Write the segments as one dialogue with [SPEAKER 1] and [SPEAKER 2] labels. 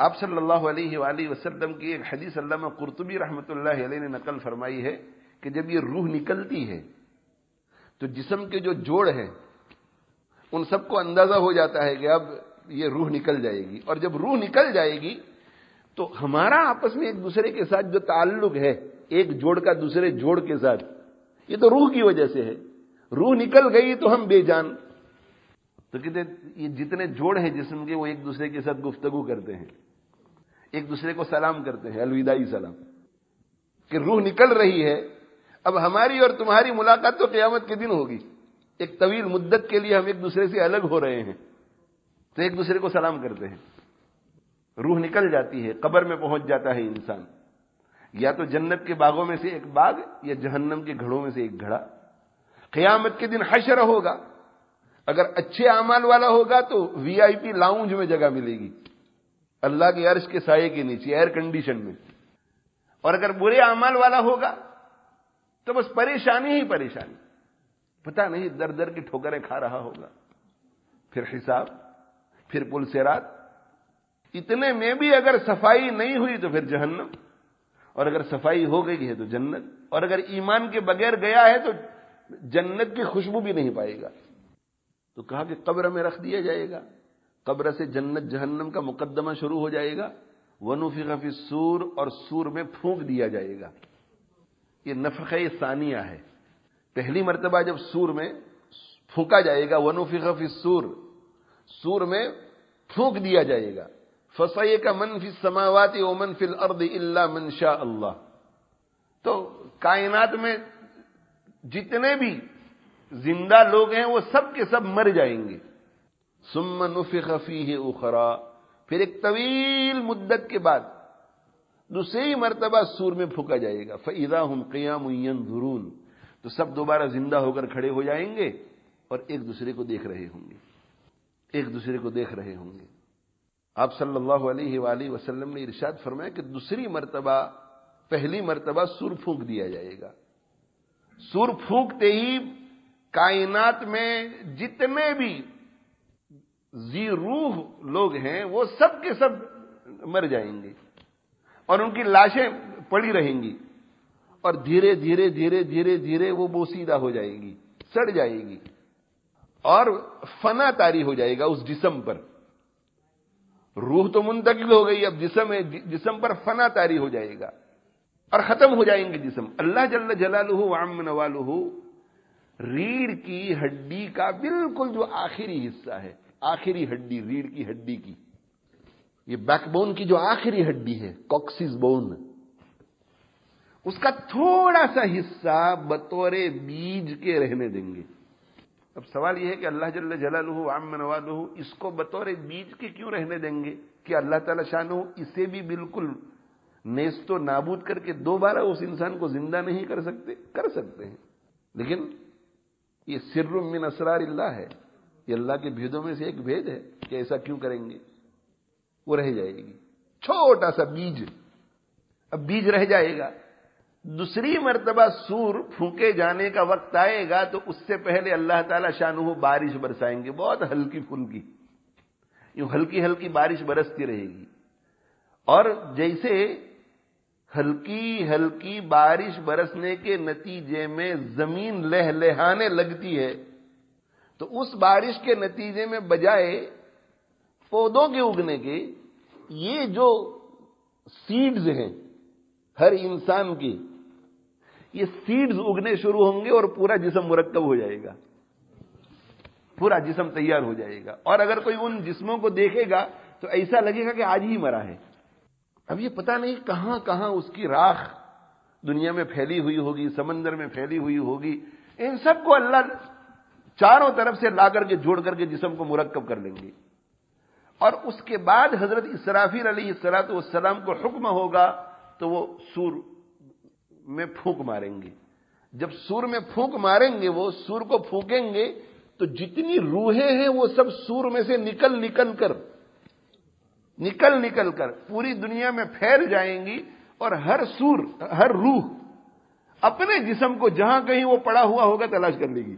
[SPEAKER 1] آپ صلی اللہ علیہ وآلہ وسلم کی ایک حدیث علامہ قرطبی رحمۃ اللہ علیہ نے نقل فرمائی ہے کہ جب یہ روح نکلتی ہے تو جسم کے جو جوڑ ہیں ان سب کو اندازہ ہو جاتا ہے کہ اب یہ روح نکل جائے گی، اور جب روح نکل جائے گی تو ہمارا آپس میں ایک دوسرے کے ساتھ جو تعلق ہے، ایک جوڑ کا دوسرے جوڑ کے ساتھ، یہ تو روح کی وجہ سے ہے۔ روح نکل گئی تو ہم بے جان۔ تو کہتے یہ جتنے جوڑ ہیں جسم کے وہ ایک دوسرے کے ساتھ گفتگو کرتے ہیں، ایک دوسرے کو سلام کرتے ہیں، الوداعی سلام، کہ روح نکل رہی ہے۔ اب ہماری اور تمہاری ملاقات تو قیامت کے دن ہوگی، ایک طویل مدت کے لیے ہم ایک دوسرے سے الگ ہو رہے ہیں، تو ایک دوسرے کو سلام کرتے ہیں۔ روح نکل جاتی ہے، قبر میں پہنچ جاتا ہے انسان، یا تو جنت کے باغوں میں سے ایک باغ یا جہنم کے گھڑوں میں سے ایک گھڑا۔ قیامت کے دن حشر ہوگا، اگر اچھے اعمال والا ہوگا تو وی آئی پی لاؤنج میں جگہ ملے گی، اللہ کے عرش کے سائے کے نیچے ایئر کنڈیشن میں، اور اگر برے اعمال والا ہوگا تو بس پریشانی ہی پریشانی، پتہ نہیں در در کی ٹھوکریں کھا رہا ہوگا، پھر حساب، پھر پل صراط، اتنے میں بھی اگر صفائی نہیں ہوئی تو پھر جہنم، اور اگر صفائی ہو گئی ہے تو جنت، اور اگر ایمان کے بغیر گیا ہے تو جنت کی خوشبو بھی نہیں پائے گا۔ تو کہا کہ قبر میں رکھ دیا جائے گا، قبر سے جنت جہنم کا مقدمہ شروع ہو جائے گا، وَنُفِخَ فِي الصُّورِ، اور سور میں پھونک دیا جائے گا۔ یہ نفخہ ثانیہ ہے، پہلی مرتبہ جب سور میں پھونکا جائے گا، وَنُفِخَ فِي الصُّورِ، سور میں پھونک دیا جائے گا، فَصَعِقَ مَن فِي السَّمَاوَاتِ وَمَن فِي الْأَرْضِ إِلَّا مَن شَاءَ اللَّهُ۔ تو کائنات میں جتنے بھی زندہ لوگ ہیں وہ سب کے سب مر جائیں گے۔ ثُمَّ نُفِخَ فِيهِ أُخْرَى، پھر ایک طویل مدت کے بعد دوسری مرتبہ سور میں پھونکا جائے گا، فَإِذَا هُمْ قِيَامٌ يَنظُرُونَ، تو سب دوبارہ زندہ ہو کر کھڑے ہو جائیں گے اور ایک دوسرے کو دیکھ رہے ہوں گے، ایک دوسرے کو دیکھ رہے ہوں گے۔ آپ صلی اللہ علیہ وآلہ وسلم نے ارشاد فرمایا کہ دوسری مرتبہ پہلی مرتبہ سور پھونک دیا جائے گا، سور پھونکتے ہی کائنات میں جتنے بھی ذی روح لوگ ہیں وہ سب کے سب مر جائیں گے، اور ان کی لاشیں پڑی رہیں گی، اور دھیرے دھیرے دھیرے دھیرے دھیرے وہ بوسیدہ ہو جائے گی، سڑ جائے گی، اور فنا طاری ہو جائے گا اس جسم پر۔ روح تو منتقل ہو گئی، اب جسم ہے، جسم پر فنا طاری ہو جائے گا اور ختم ہو جائیں گے جسم۔ اللہ جل جلالہ وعم نوالہ ریڑھ کی ہڈی کا بالکل جو آخری حصہ ہے، آخری ہڈی ریڑھ کی ہڈی کی، یہ بیک بون کی جو آخری ہڈی ہے، کوکسس بون، اس کا تھوڑا سا حصہ بطور بیج کے رہنے دیں گے۔ اب سوال یہ ہے کہ اللہ جل جلالہ عم نوالہ اس کو بطور بیج کے کیوں رہنے دیں گے؟ کہ اللہ تعالی شانہ اسے بھی بالکل نیست و نابود کر کے دوبارہ اس انسان کو زندہ نہیں کر سکتے؟ کر سکتے ہیں، لیکن یہ سر من اسرار اللہ ہے، یہ اللہ کے بھیدوں میں سے ایک بھید ہے کہ ایسا کیوں کریں گے۔ وہ رہ جائے گی، چھوٹا سا بیج، اب بیج رہ جائے گا۔ دوسری مرتبہ سور پھونکے جانے کا وقت آئے گا تو اس سے پہلے اللہ تعالی شانہ بارش برسائیں گے، بہت ہلکی پھلکی، یوں ہلکی ہلکی بارش برستی رہے گی، اور جیسے ہلکی ہلکی بارش برسنے کے نتیجے میں زمین لہلہانے لگتی ہے، تو اس بارش کے نتیجے میں بجائے پودوں کے اگنے کے، یہ جو سیڈز ہیں ہر انسان کی، یہ سیڈز اگنے شروع ہوں گے اور پورا جسم مرکب ہو جائے گا، پورا جسم تیار ہو جائے گا، اور اگر کوئی ان جسموں کو دیکھے گا تو ایسا لگے گا کہ آج ہی مرا ہے۔ اب یہ پتہ نہیں کہاں کہاں اس کی راکھ دنیا میں پھیلی ہوئی ہوگی، سمندر میں پھیلی ہوئی ہوگی، ان سب کو اللہ چاروں طرف سے لا کر کے جوڑ کر کے جسم کو مرکب کر لیں گے، اور اس کے بعد حضرت اسرافیل علیہ السلام کو حکم ہوگا تو وہ سور میں پھونک ماریں گے۔ جب سور میں پھونک ماریں گے، وہ سور کو پھونکیں گے تو جتنی روحیں ہیں وہ سب سور میں سے نکل نکل کر پوری دنیا میں پھیل جائیں گی، اور ہر روح اپنے جسم کو جہاں کہیں وہ پڑا ہوا ہوگا تلاش کر لے گی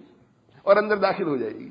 [SPEAKER 1] اور اندر داخل ہو جائے گی۔